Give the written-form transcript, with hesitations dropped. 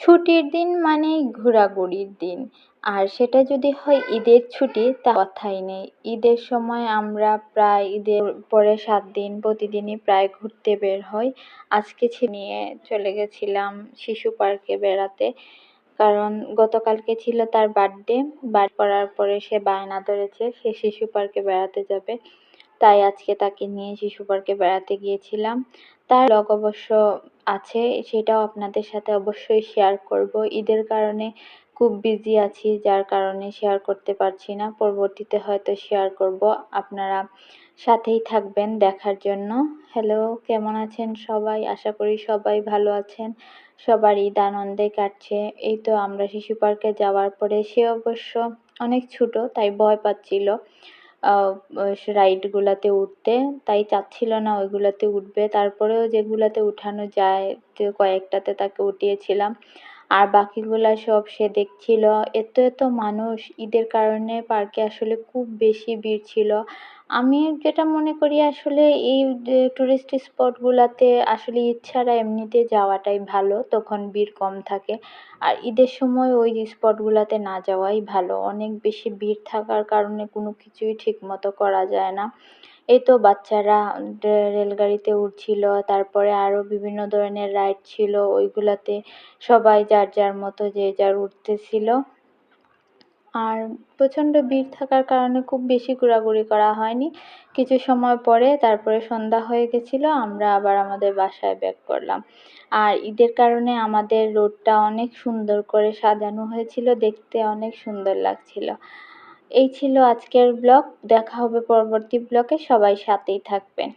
ছুটির দিন মানেই ঘোরাঘুরির দিন, আর সেটা যদি হয় ঈদের ছুটি তা কথাই নেই। ঈদের সময় আমরা প্রায় ঈদের পরে 7 দিন প্রতিদিনই প্রায় ঘুরতে বের হই। আজকে নিয়ে চলে গেছিলাম শিশু পার্কে বেড়াতে, কারণ গতকালকে ছিল তার বার্থডে। করার পরে সে বায়না ধরেছে সে শিশু পার্কে বেড়াতে যাবে, তাই আজকে তাকে নিয়ে শিশু পার্কে বেড়াতে গিয়েছিলাম। তার ব্লগ অবশ্য আছে, সেটাও আপনাদের সাথে অবশ্যই শেয়ার করব। ঈদের কারণে খুব বিজি আছি, যার কারণে শেয়ার করতে পারছি না, পরবর্তীতে হয়তো শেয়ার করব। আপনারা সাথেই থাকবেন দেখার জন্য। হ্যালো, কেমন আছেন সবাই? আশা করি সবাই ভালো আছেন। সবার ঈদ আনন্দে কাটছে। এই তো আমরা শিশু পার্কে যাওয়ার পরে সে অবশ্য অনেক ছোট, তাই ভয় পাচ্ছিল রাইডগুলাতে উঠতে, তাই চাচ্ছিল না ওইগুলাতে উঠবে। তারপরেও যেগুলাতে উঠানো যায় তো কয়েকটাতে তাকে উঠিয়েছিলাম, আর বাকিগুলা সব সে দেখছিল। এত এত মানুষ, ঈদের কারণে পার্কে আসলে খুব বেশি ভিড় ছিল। আমি যেটা মনে করি আসলে এই টুরিস্ট স্পটগুলাতে আসলে ঈদ ছাড়া এমনিতে যাওয়াটাই ভালো, তখন ভিড় কম থাকে। আর ঈদের সময় ওই স্পটগুলাতে না যাওয়াই ভালো, অনেক বেশি ভিড় থাকার কারণে কোনো কিছুই ঠিক মতো করা যায় না। এই তো বাচ্চারা রেলগাড়িতে উঠছিল, তারপরে আরও বিভিন্ন ধরনের রাইড ছিল, ওইগুলাতে সবাই যার যার মতো যে যার উঠতেছিল। আর প্রচণ্ড ভিড় থাকার কারণে খুব বেশি ঘোরাঘুরি করা হয়নি। কিছু সময় পরে তারপরে সন্ধ্যা হয়ে গেছিলো, আমরা আবার আমাদের বাসায় ব্যাক করলাম। আর ঈদের কারণে আমাদের রোডটা অনেক সুন্দর করে সাজানো হয়েছিল, দেখতে অনেক সুন্দর লাগছিল। এই ছিল আজকের ব্লগ। দেখা হবে পরবর্তী ব্লগে, সবাই সাথেই থাকবেন।